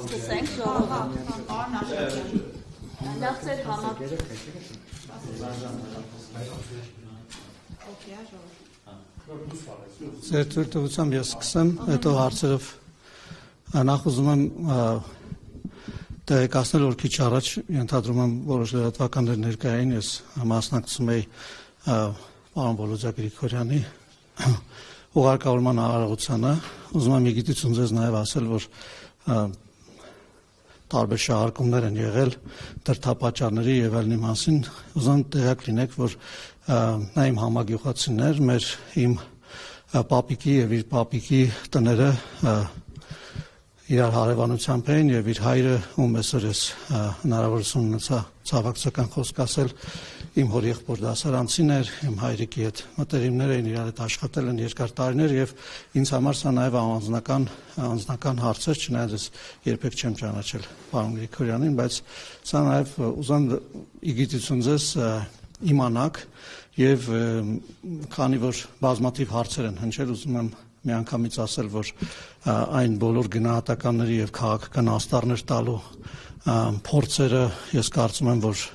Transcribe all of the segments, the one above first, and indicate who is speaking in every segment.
Speaker 1: սկսենք ժողովուրդ։ Նախ ձեր
Speaker 2: Ձեր թույլտվությամբ ես սկսեմ, հետո հարցերով նախ ուզում եմ տեղեկացնել, որ քիչ առաջ ենթադրում եմ որոշ լրատվականներ ներկային, ես մասնակցում էի պարոն Վոլոդյա Գրիգորյանի ուղարկավորման արարողությանը, ուզում եմ իգիտություն ձեզ նաև ասել, որ տարբեր շահարկումներ են եղել դրդապատճառների եւ այլնի մասին, ուզում տեղյակ լինեք, որ նա իմ համագյուղացին էր, իմ պապիկի եւ իր պապիկի տները իրար հարևանությամբ էին եւ իր հայրը, ում այսօր ես հնարավորություն ունեցա ցավակցական խոսք ասել, իմ հոր եղբոր դասարանցին էր, իմ հայրիկի հետ մտերիմներ էին, իրար հետ աշխատել են երկար տարիներ եւ ինձ համար սա նաեւ անձնական հարց էր, չնայած ես երբեք չեմ ճանաչել պարոն Գրիգորյանին, բայց սա նաեւ ուզում իգիտություն ձեզ իմանաք եւ քանի որ բազմաթիվ հարցեր են հնչել, ուզում եմ միանգամից ասել, որ այն բոլոր գնահատականների եւ քաղաքական աստառներ տալու փորձերը ես կարծում եմ, որ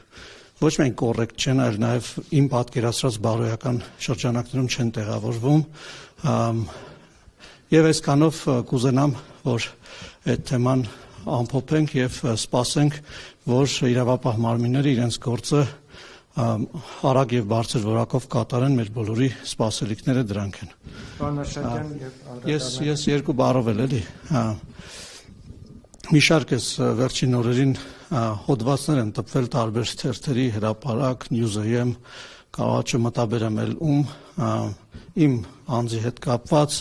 Speaker 2: ոչ միայն կոռեկտ չեն, այլ նաեւ իմ պատկերացրած բարոյական շրջանակներում չեն տեղավորվում եւ այսքանով կուզենամ, որ այդ թեման ամփոփենք եւ սպասենք, որ իրավապահ մարմինները իրենց գործը արագ եւ բարձր որակով կատարեն, մեր բոլորի սպասելիքները դրանք են։ Ես երկու բառով էլի։ Մի շարք էս վերջին օրերին հոդվածներ են տպվել տարբեր թերթերի, Հրապարակ, News.am, կարող եմ մտաբերեմ իմ անձի հետ կապված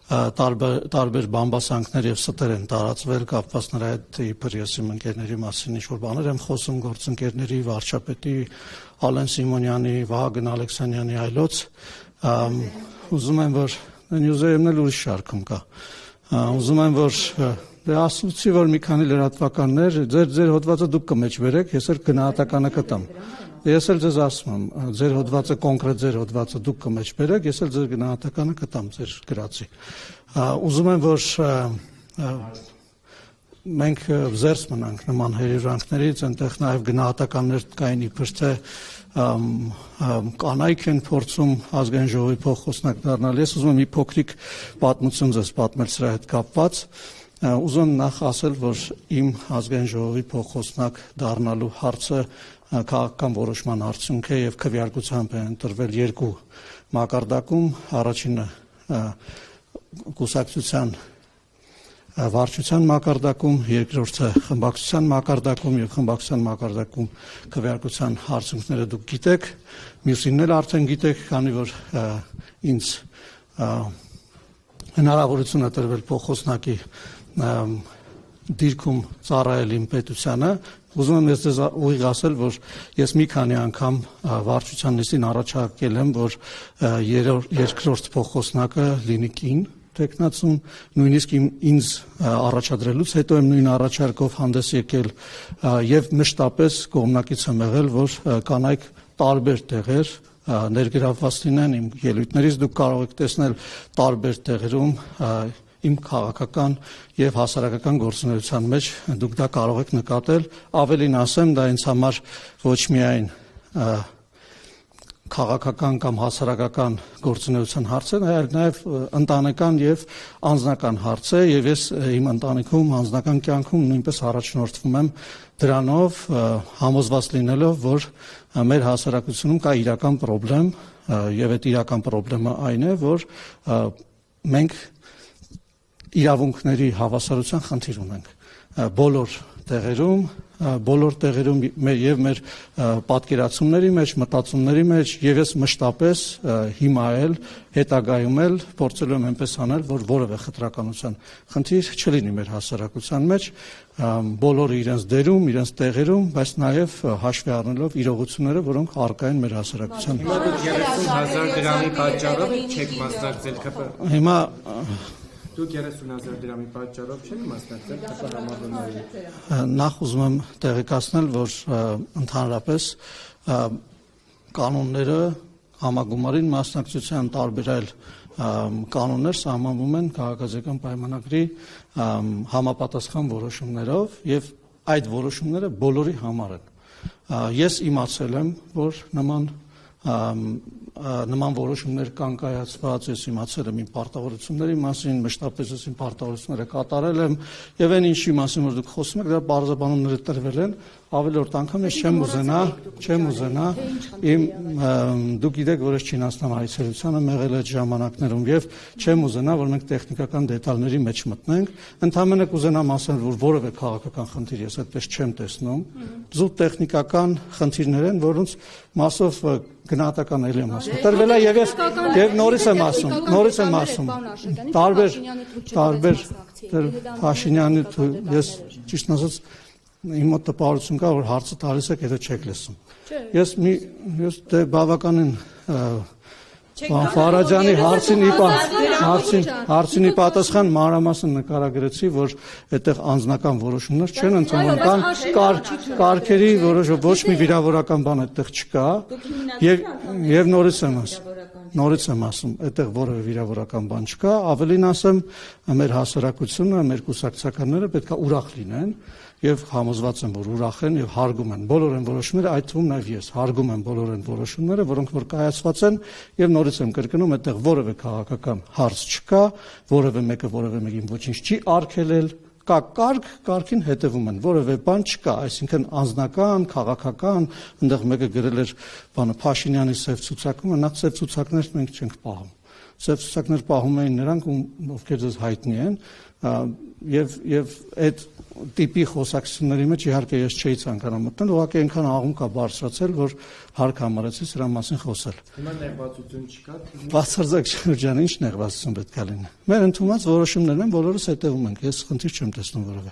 Speaker 2: տարբեր բամբասանքներ եւ ստեր են տարածվել կապված նրա հետ իբր ես իմ ընկերների մասին ինչ-որ բաներ եմ խոսում գործընկերների, վարչապետի Ալեն Սիմոնյանի, Վահագն Ալեքսանյանի այլոց ուզում եմ որ News.am-ն էլ ուրիշ շարքում կա ուզում եմ որ դե ասացի որ մի քանի լրատվականներ ձեր հոդվածը դուք կմեջբերեք ես էլ գնահատականը կտամ ես էլ ձեզ ասում եմ ձեր հոդվածը կոնկրետ ձեր հոդվածը դուք կմեջբերեք ես էլ ձեր գնահատականը կտամ ձեր գրածի ուզում եմ որ մենք զերծ մնանք նման հերիրանքներից, այնտեղ նաև գնահատականներ կային իբր թե կանայք են փորձում ազգային ժողովի փոխխոսնակ դառնալ։ Ես ուզում եմ մի փոքրիկ պատմություն ձեզ պատմել սրա հետ կապված։ Ուզում եմ նախ ասել, որ իմ ազգային ժողովի փոխխոսնակ դառնալու հարցը քաղաքական որոշման արդյունք է եւ քվեարկությամբ է ընտրվել երկու մակարդակում, առաջինը կուսակցության վարչության մակարդակում, երկրորդը խմբակցության մակարդակում եւ խմբակցության մակարդակում քվեարկության արդյունքները դուք գիտեք, մյուսինն էլ արդեն գիտեք, քանի որ ինձ հնարավորություն է տրվել փոխոսնակի դիրքում ծառայել իմ պետությանը, ուզում եմ ես ձեզ ուղիղ ասել, որ ես մի քանի անգամ վարչության նիստին առաջարկել եմ, որ երկրորդ փոխոսնակը լինի կին տեխնացուն, նույնիսկ ինձ առաջադրելուց հետո եմ նույն առաջարկով հանդես եկել եւ մշտապես կողմնակից եմ եղել, որ կանայք տարբեր տեղեր ներգրավված լինեն իմ ելույթներից դուք կարող եք տեսնել տարբեր տեղերում իմ քաղաքական եւ հասարակական գործունեության մեջ դուք դա կարող եք նկատել, ավելին ասեմ, դա ինձ համար ոչ միայն քաղաքական կամ հասարակական գործունեության հարց է, այլ նաև ընտանեկան եւ անձնական հարց է եւ ես իմ ընտանիքում անձնական կյանքում նույնպես առաջնորդվում եմ դրանով համոզված լինելով, որ մեր հասարակությունում կա իրական խնդրեմ եւ այդ իրական խնդրեմը այն է, որ մենք իրավունքների հավասարության խնդիր ունենք բոլոր տեղերում եւ մեր պատկերացումների մեջ, մտածումների մեջ եւ ես մշտապես հիմա էլ հետագայում էլ փորձելու եմ այնպես անել, որ որևէ խտրականության խնդիր չլինի մեր հասարակության մեջ, բոլորը իրենց դերում, իրենց տեղերում, բայց նաեւ հաշվի առնելով իրողությունները, որոնք առկա են մեր հասարակության մեջ։
Speaker 3: 30,000 դրամի պատճառով չեք մասնակցել ԿՊ։
Speaker 2: Հիմա
Speaker 3: Դուք 30,000 դրամի պատճառով չեք մասնակցել ԿՊ համագումարին։
Speaker 2: Նախ ուզում եմ տեղեկացնել, որ ընդհանրապես կանոնները համագումարին մասնակցության տարբեր այլ կանոններ սահմանվում են քաղաքացիական պայմանագրի համապատասխան որոշումներով եւ այդ որոշումները բոլորի համար են։ Ես իմացել եմ, որ նման որոշումներ կան կայացված, ես իմացել եմ իմ պարտավորությունների մասին, մշտապես ես իմ պարտավորությունները կատարել եմ եւ այն ինչի մասին որ դուք խոսում եք, դրա բարձրաբանումները տրվել են, ավելորդ անգամ ես չեմ ուզենա դուք գիտեք, որ ես Չինաստան այցելության եմ եղել այդ ժամանակներում եւ չեմ ուզենա, որ մենք տեխնիկական դետալների մեջ մտնենք, ընդհանրապես կուզենամ ասել, որ որևէ քաղաքական խնդիր ես այդպես չեմ տեսնում, զուտ տեխնիկական խնդիրներ են, որոնց մասով գնահատական էլի եմ ասում։ Տրվել է եւ նորից եմ ասում, տարբեր Փաշինյանի ես ճիշտ ասած իմ մոտ տպավորություն կա, որ հարցը տալիս եք, եթե չեք լսում։ Ես բավականին Ֆարաջանի հարցինի պատասխան մանրամասն նկարագրեցի, որ այդտեղ անձնական որոշումներ չեն ընդունվում, կան կարգերի որոշում, ոչ մի վիրավորական բան այդտեղ չկա, եւ նորից եմ ասում, այդտեղ որևէ վիրավորական բան չկա, ավելին ասեմ, մեր հասարակությունը, մեր կուսակցականները պետք է ուրախ լինեն եւ համոզված եմ, որ ուրախ են եւ հարգում են բոլոր այն որոշումները, այդ թվում նաեւ ես հարգում եմ բոլոր այն որոշումները, որոնք որ կայացված են եւ նորից եմ կրկնում, այդտեղ որևէ քաղաքական հարց չկա, որևէ մեկը որևէ մեկին ոչինչ չի արգելել, կա կարգին հետևում են, որևէ բան չկա, այսինքն անձնական, քաղաքական, այնտեղ մեկը գրել էր բանը Փաշինյանի սև ցուցակումը, նա սև ցուցակներ մենք չենք պահում։ Սև ցուցակներ պահում էին նրանք, ովքեր ձեզ հայտնի են, եւ այդ տիպի խոսակցությունների մեջ իհարկե ես չէի ցանկանում մտնել, ուղղակի այնքան աղում կա բարձրացել, որ հարկ համարեցի սրա մասին խոսել։
Speaker 3: Հիմա նեղվածություն չկա։
Speaker 2: Բացարձակ շրջան, ինչ նեղվածություն պետք է լինի։ Մեր ընդունած որոշումներն են, բոլորս հետևում ենք, ես խնդիր չեմ տեսնում որևէ։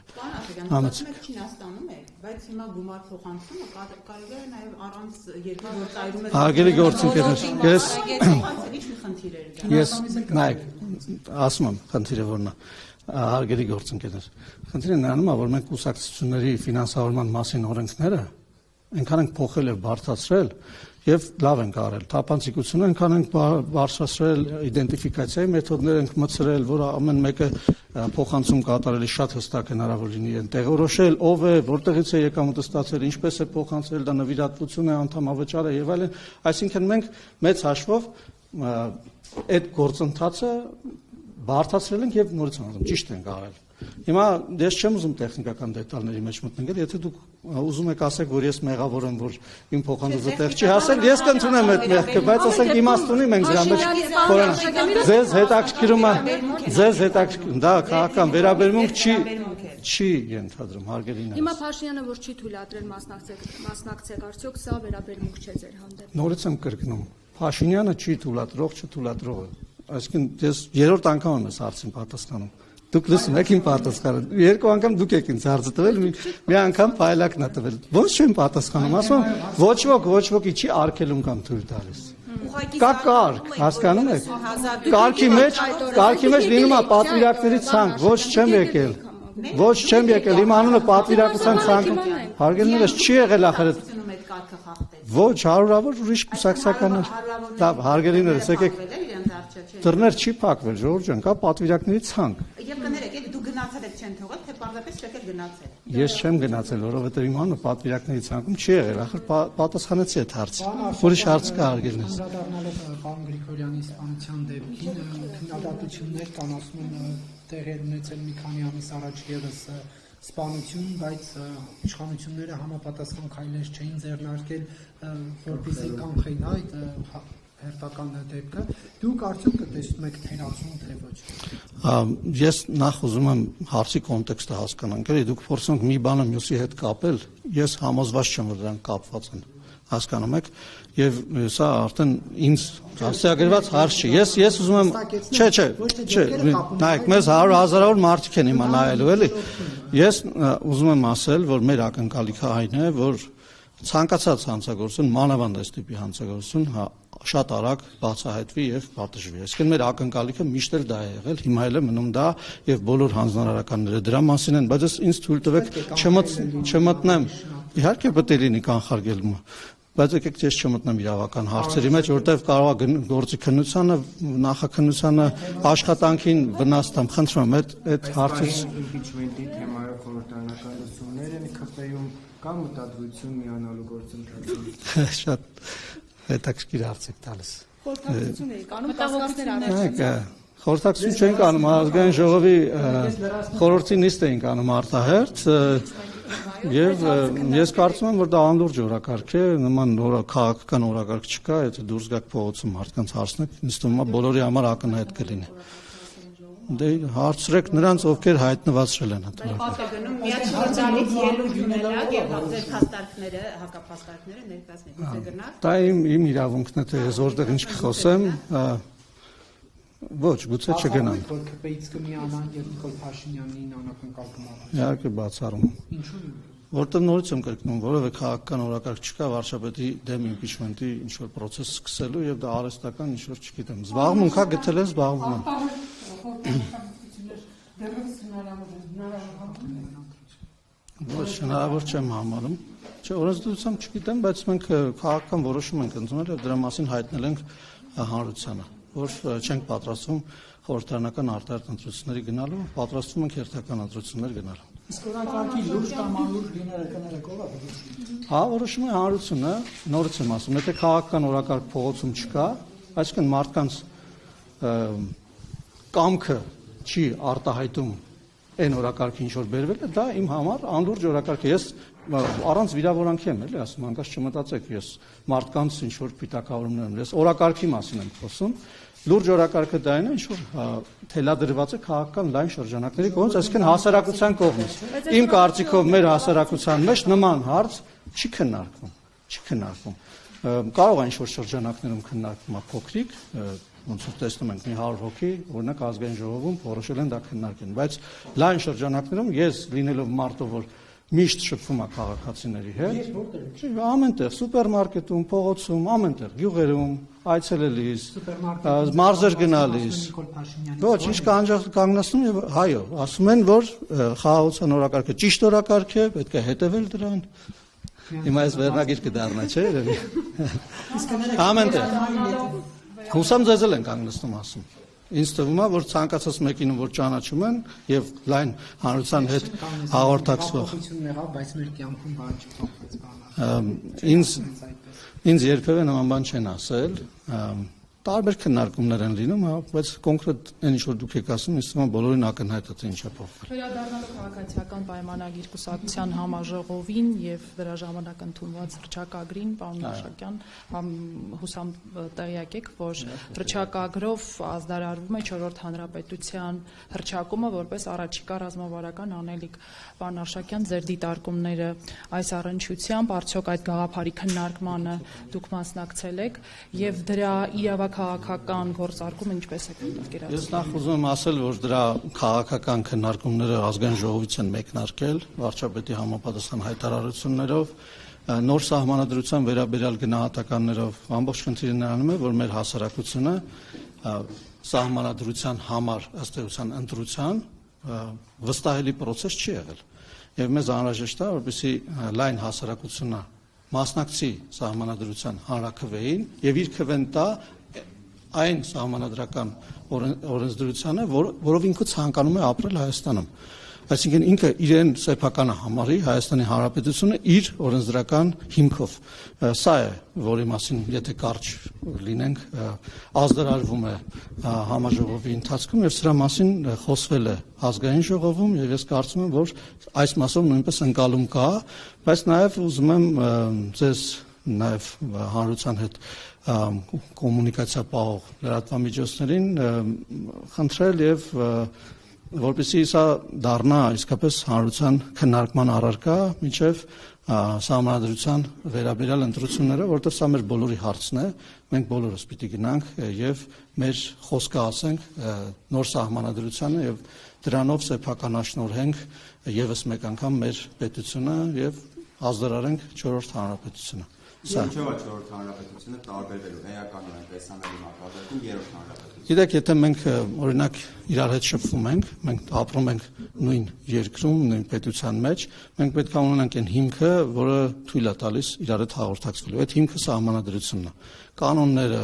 Speaker 1: Չինաստանում է, բայց հիմա գումար փոխանցումը կարելի է նաև առանց երկու գործարարում է։
Speaker 2: Հարգելի գործընկերներ,
Speaker 1: ես
Speaker 2: նայեք, ասում եմ, խնդիրը որն է։ Հարգելի գործընկերներ, խնդիրը նրանում է, որ մենք կուսակցությունների ֆինանսավորման մասին օրենքները այնքան ենք փոխել եւ բարձրացրել եւ լավ ենք արել։ Թափանցիկությունը այնքան ենք բարձրացրել, իդենտիֆիկացիայի մեթոդներ ենք մտցրել, որ ամեն մեկը փոխանցում կատարելի շատ հստակ հնարավոր լինի են տեղորոշել, ով է, որտեղից է եկամուտը ստացել, ինչպես է փոխանցել, դա նվիրատվություն է, անդամավճար է եւ այլն։ Այսինքն մենք մեծ հաշվով այդ գործընթացը բարձրացրել ենք եւ նորից անցնում, ճիշտ ենք արել։ Հիմա ես չեմ ուզում տեխնիկական դետալների մեջ մտնել, եթե դուք ուզում եք ասեք, որ ես մեղավոր եմ, որ իմ փոխանցումը տեղ չի հասել, ես կընդունեմ այդ մեղքը, բայց ասենք իմաստունի մենք դրա մեջ խորանանք։ Ձեզ հետաքրքրում, դա քաղաքական վերաբերմունք չի ենթադրում, հարգելիներ։
Speaker 4: Հիմա Փաշինյանը որ չի թույլատրել մասնակցեք, արդյոք սա վերաբերմունք չէ ձեր հանդեպ։
Speaker 2: Նորից եմ կրկնում, Փաշինյանը չի թույլատրող, չթույլատրողը։ Այսինքն ես երրորդ անգամ եմ այս հարցին պատասխանում։ Դուք լսում եք իմ պատասխանը։ Երկու անգամ դուք եք ինձ հարցը տվել, մի անգամ փայլակն է տվել։ Ոնց չեմ պատասխանում, ասում ոչ ոքի չի արգելում կամ թույլ տալիս։ Կա կարգ, հասկանում եք։ Կարգի մեջ լինում է պատվիրակների ցանկ, ոչ չեմ եկել, իմ անունը պատվիրակության ցանկում։ Հարգելիներս չի եղել ախր ոչ հարյուրավոր ուրիշ կուսակցականներ։ Լավ, հարգելիներս, եկեք դռներ չի փակվել, Ժորժ ջան, կա պատվիրակների ցանկ։
Speaker 1: Եվ կներեք, դու գնացել եք չեն թողել, թե պարզապես չեք գնացել։
Speaker 2: Ես չեմ գնացել, որովհետև իմ անունը պատվիրակների ցանկում չի եղել, ախր պատասխանեցի այդ հարցը։ Ուրիշ հարց կա հարգելիներս։
Speaker 5: Անդրադառնալով պարոն Գրիգորյանի սպանության դեպքին, քննադատություններ կան, ասում են տեղի ունեցել մի քանի ամիս առաջ եւս սպանություն, բայց իշխանությունները համապատասխան քայլեր չէին ձեռնարկել, որպեսզի կանխեն այդ հերթական դեպքը։ Դուք արդյոք կտեսնում եք թերացում, թե ոչ։
Speaker 2: Ես նախ ուզում եմ հարցի կոնտեքստը հասկանալ։ Գիտեք, դուք փորձում եք մի բանը մյուսի հետ կապել, ես համոզված չեմ, որ դրանք կապված են։ Հասկանում եք, եւ սա արդեն ինձ հասցեագրված հարց չի։ Ես ուզում եմ, չէ, նայեք, մեզ 100,000-ավոր մարդիկ են հիմա նայելու, էլի։ Ես ուզում եմ ասել, որ մեր ակնկալիքը այն է, որ ցանկացած հանցագործություն, մանավանդ այս տիպի հանցագործություն, շատ արագ բացահայտվի եւ պատժվի։ Այսինքն մեր ակնկալիքը միշտ էլ դա է եղել, հիմա էլ է մնում դա եւ բոլոր հանձնարարականները դրա մասին են, բայց ինձ թույլ տվեք չմտնեմ։ Իհարկե պետք է լինի կանխարգելումը, բայց եկեք ես չմտնեմ իրավական հարցերի մեջ, որտեղ կարող է գործի քննությանը, նախաքննությանը, աշխատանքին վնաս տամ, խնդրում եմ, այդ հարցից
Speaker 3: impeachment-ի թեմայով խորհրդարանական լսումներ են ԿՊ-ում կամ մտադրություն միանալու գործընթացում։
Speaker 2: շատ հետաքրքիր հարց եք տալիս։
Speaker 4: Խորհրդակցություն էի կանում, կասկածներ առաջացան։
Speaker 2: Խորհրդակցություն չենք անում, ազգային ժողովի խորհրդի նիստ էինք անում արտահերթ եւ ես կարծում եմ, որ դա անլուրջ օրակարգ է, նման քաղաքական օրակարգ չկա, եթե դուրս գաք փողոցում մարդկանց հարցնեք, ինձ թվում է բոլորի համար ակնհայտ կլինի։ Դե հարցրեք նրանց, ովքեր հայտնվածրել են այդ։
Speaker 1: Պատը գնում միաչորձալից ելույթ ունենալ եւ ձեր փաստարկները, հակափաստարկները ներկայացնել։ Գուցե գնալ։
Speaker 2: Դա իմ իրավունքն է, թե ես որտեղ ինչ կխոսեմ, ոչ, գուցե չգնամ։
Speaker 5: Որ ԿՊ-ից կմիանան եւ Նիկոլ Փաշինյանին անակնկալ կմաղթեն։
Speaker 2: Իհարկե բացառում։
Speaker 5: Ինչու՞։
Speaker 2: Որտեղ նորից եմ կրկնում, որովհետեւ քաղաքական օրակարգ չկա վարչապետի դեմ իմպիչմենտի ինչ որ process սկսելու եւ դա արհեստական ինչ որ չգիտեմ։ Զբաղմունք է գտել են, զբաղվում են։ Ոչ, հնարավոր չեմ համարում։ Չէ, օրենսդրությամբ չգիտեմ, բայց մենք քաղաքական որոշում ենք ընդունել եւ դրա մասին հայտնել ենք հանրությանը, որ չենք պատրաստվում խորհրդարանական արտահերթ ընտրությունների գնալու, պատրաստվում ենք հերթական ընտրություններ գնալու։
Speaker 5: Իսկ օրակարգի լուրջ կամ անլուրջ լինելը կներեք ով է։
Speaker 2: Հա, որոշում է հանրությունը, նորից եմ ասում, եթե քաղաքական օրակարգ փողոցում չկա, այսինքն մարդկանց կամքը չի արտահայտում այն օրակարգը ինչ որ բերվել է, դա իմ համար անլուրջ օրակարգ է։ Ես առանց վիրավորանքի եմ էլի ասում, անկած չմտածեք, ես մարդկանց ինչ որ պիտակավորումներ եմ, ես օրակարգի մասին եմ խոսում։ Լուրջ օրակարգը դա այն է, ինչ որ թելադրված է քաղաքական լայն շրջանակների կողմից, այսինքն հասարակության կողմից։ Իմ կարծիքով մեր հասարակության մեջ նման հարց չի քննարկվում։ Կարող է ինչ որ շրջանակներում քննարկվում է փոքրիկ, ոնց որ տեսնում ենք մի 100 հոգի, օրինակ ազգային ժողովում որոշել են դա քննարկեն, բայց լայն շրջանակներում ես լինելով մարդով, որ միշտ շփվում է քաղաքացիների հետ, ամենտեղ, սուպերմարկետում, փողոցում, ամենտեղ, գյուղերում, այցելելիս, մարզեր գնալիս, ոչ, ինչ կանգնացնում եւ հայո, ասում են, որ խաղաղության օրակարգը ճիշտ օրակարգ է, պետք է հետևել դրան։ Հիմա ես վերնագիր կդառնա, չէ՞, երևի։ Ամենտեղ։ Հուսամ ձեզ էլ են կանգնեցնում ասում։ Ինձ թվում է, որ ցանկացած մեկին, որ ճանաչում են եւ լայն հանրության հետ հաղորդակցվող։
Speaker 5: Բայց մեր կյանքում բան չփոխվեց
Speaker 2: Ինձ երբևէ նման բան չեն ասել։ Տարբեր քննարկումներ են լինում, բայց կոնկրետ այն ինչ որ դուք եք ասում, ինձ թվում է բոլորին ակնհայտ է թե ինչ է փոխվել։
Speaker 6: Վերադառնալով քաղաքացիական պայմանագիր կուսակցության համաժողովին եւ դրա ժամանակ ընդունված հռչակագրին, պարոն Արշակյան, հուսամ տեղյակ եք, որ հռչակագրով ազդարարվում է 4-րդ հանրապետության հռչակումը որպես առաջիկա ռազմավարական անելիք։ Պարոն Արշակյան, ձեր դիտարկումները այս առնչությամբ, արդյոք այդ գաղափարի քննարկմանը դուք մասնակցել եք եւ դրա իրավաքաղաքական գործարկումը ինչպես է պատկերացնում։
Speaker 2: Ես նախ ուզում եմ ասել, որ դրա քաղաքական քննարկումները ազգային ժողովից են մեկնարկել վարչապետի համապատասխան հայտարարություններով, նոր սահմանադրության վերաբերյալ գնահատականներով, ամբողջ խնդիրը նրանում է, որ մեր հասարակությունը սահմանադրության համար ըստ էության ընտրության վստահելի process չի եղել։ Եվ մեզ անհրաժեշտ է, որպեսզի լայն հասարակությունը մասնակցի սահմանադրության հանրաքվեին եւ իր քվեն տա այն սահմանադրական օրենսդրությանը, որով ինքը ցանկանում է ապրել Հայաստանում։ Այսինքն ինքը իրեն սեփականը համարի Հայաստանի Հանրապետությունը իր օրենսդրական հիմքով։ Սա է, որի մասին եթե կարճ լինենք, ազդարարվում է համաժողովի ընթացքում եւ սրա մասին խոսվել է ազգային ժողովում եւ ես կարծում եմ, որ այս մասով նույնպես ընկալում կա, բայց նաեւ ուզում եմ ձեզ նաեւ հանրության հետ կոմունիկացիա պահող լրատվամիջոցներին խնդրել եւ որպեսզի սա դառնա իսկապես հանրության քննարկման առարկա մինչև սահմանադրության վերաբերյալ ընտրությունները, որտեղ սա մեր բոլորի հարցն է, մենք բոլորս պիտի գնանք եւ մեր խոսքը ասենք նոր սահմանադրությանը եւ դրանով սեփականաշնորհենք եւս մեկ անգամ մեր պետությունը եւ ազդարարենք 4-րդ հանրապետությունը։ Սա։
Speaker 7: Ինչով է 4-րդ հանրապետությունը տարբերվելու էականորեն տեսանելի մակարդակում 3-րդ հանրապետություն։
Speaker 2: Գիտեք, եթե մենք օրինակ իրար հետ շփվում ենք, մենք ապրում ենք նույն երկրում, նույն պետության մեջ, մենք պետք է ունենանք այն հիմքը, որը թույլ է տալիս իրար հետ հաղորդակցվելու։ Այդ հիմքը սահմանադրությունն է։ Կանոնները,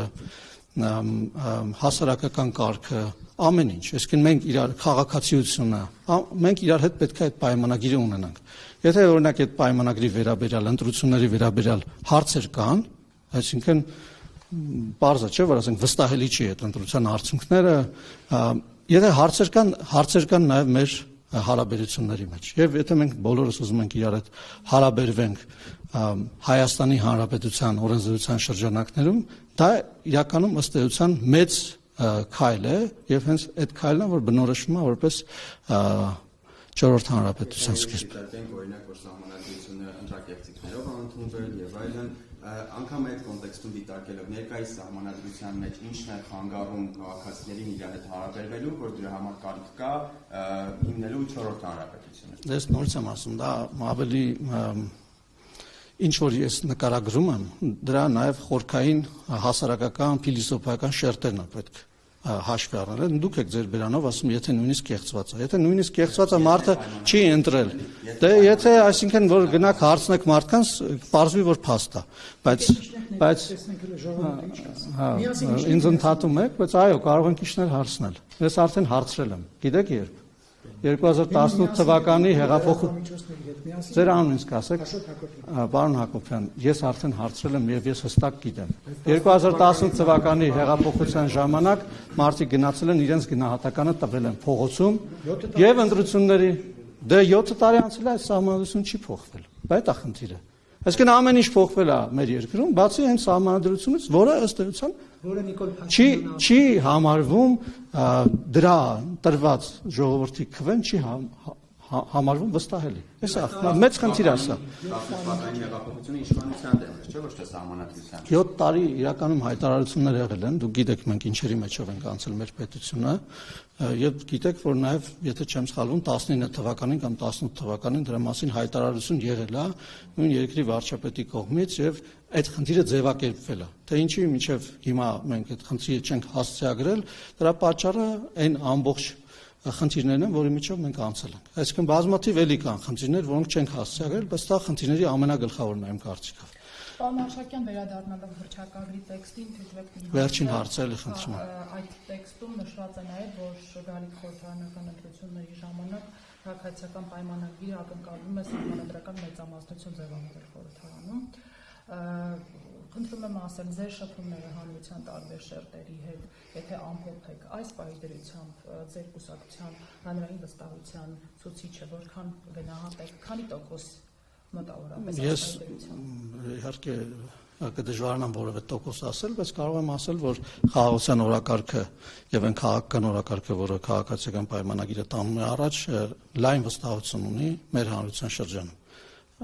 Speaker 2: հասարակական կարգը, ամեն ինչ։ Այսինքն մենք իրար քաղաքացիությունը, մենք իրար հետ պետք է այդ պայմանագիրը ունենանք։ Եթե օրինակ այդ պայմանագրի վերաբերյալ ընտրությունների վերաբերյալ հարցեր կան, այսինքն բարձր չէ, որ ասենք վստահելի չի այդ ընտրության արդյունքները, եթե հարցեր կան նաև մեր հարաբերությունների մեջ։ Եվ եթե մենք բոլորս ուզում ենք իրար հետ հարաբերվենք Հայաստանի Հանրապետության օրենսդրության շրջանակներում, դա իրականում ըստ էության մեծ քայլ է, եւ հենց այդ քայլն է, որ բնորոշվում է որպես 4-րդ հանրապետության սկիզբ։
Speaker 7: Օրինակ, որ սահմանադրությունը ընտրակեղծիքներով ընդունվել եւ այլն, անգամ այդ կոնտեքստում դիտարկելով ներկայիս սահմանադրության մեջ ինչն է խանգարում քաղաքացիներին իրար հետ հարաբերվելու, որ դրա համար կարիք կա հիմնելու 4-րդ հանրապետությունը։
Speaker 2: Դες նորից եմ ասում, դա ավելի ինչ որ ես նկարագրում եմ, դրա նաև խորքային հասարակական, փիլիսոփայական շերտերն է պետք հաշվի առնել։ Դուք եք ձեր բերանով ասում, եթե նույնիսկ կեղծված է, եթե նույնիսկ կեղծված է մարդը չի ընտրել։ Դե եթե այսինքն որ գնաք հարցնեք մարդկանց, պարզվի որ փաստ է, բայց ինձ ընդհատում եք, բայց այո, կարող ենք իջնել հարցնել։ Ես արդեն հարցրել եմ, գիտեք երբ 2018 թվականի հեղափոխություն ձեր անուն ինձ կասեք, պարոն Հակոբյան, ես արդեն հարցրել եմ եւ ես հստակ գիտեմ 2018 թվականի հեղափոխության ժամանակ մարդիկ գնացել են իրենց գնահատականը տվել են փողոցում եւ ընտրությունների դե 7 տարի անցել է այս սահմանադրությունը չի փոխվել դա է խնդիրը այսինքն ամեն ինչ փոխվել է մեր երկրում բացի հենց սահմանադրությունից որը ըստ էության
Speaker 5: որը Նիկոլ Փաշինյանը
Speaker 2: չի համարվում դրա տրված ժողովրդի քվեն չի համարվում վստահելի։ Այսա մեծ խնդիր է սա։
Speaker 7: Սահմանադրության հեղափոխությունը իշխանության դեմ էր, չէ՞ ոչ թե սահմանադրության։
Speaker 2: 7 տարի իրականում հայտարարություններ եղել են, դուք գիտեք մենք ինչերի մեջով ենք անցել մեր պետությունը, եւ գիտեք որ նաեւ եթե չեմ սխալվում 19 թվականին կամ 18 թվականին դրա մասին հայտարարություն եղել է նույն երկրի վարչապետի կողմից եւ այդ խնդիրը ձևակերպվել է։ Թե ինչի մինչեւ հիմա մենք այդ խնդիրը չենք հասցեագրել, դրա պատճառը այն ամբողջ խնդիրներն են, որի միջով մենք անցել ենք։ Այսինքն բազմաթիվ էլի կան խնդիրներ, որոնք չենք հասցեագրել, բայց դա խնդիրների ամենագլխավորն է իմ կարծիքով։
Speaker 6: Պարոն Արշակյան, վերադառնալով հռչակագրի տեքստին, թույլեք
Speaker 2: Վերջին հարցը էլի խնդրում եմ։
Speaker 6: Այդ տեքստում նշված է նաև, որ գալիք խորհրդարանական ընտրությունների ժամանակ քաղաքացիական պայմանագիրը ակնկալվում է սահմանադրական մեծամասնություն ձևավորել խորհրդարանում։ Խնդրում եմ ասել, ձեր շփումները հանրության տարբեր շերտերի հետ, եթե ամփոփեք այս պայմանությամբ ձեր կուսակցության հանրային վստահության ցուցիչը որքան գնահատեք, քանի տոկոս մոտավորապես
Speaker 2: Ես իհարկե կդժվարանամ որևէ տոկոս ասել, բայց կարող եմ ասել, որ խաղաղության օրակարգը եւ այն քաղաքական օրակարգը, որը քաղաքացիական պայմանագիրը տանում է առաջ, լայն վստահություն ունի մեր հանրության շրջանում։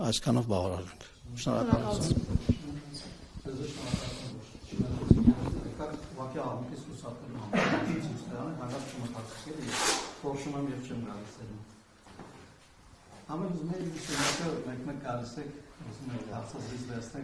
Speaker 2: Այսքանով բավարար ենք։ Շնորհակալություն։ Խոշում եմ եւ չեմ գալիս էլ։ Ամեն ուզում եմ իմ շնորհակալ մեկ-մեկ գալիս եք, ուզում եք հարցազրույց վերցնեք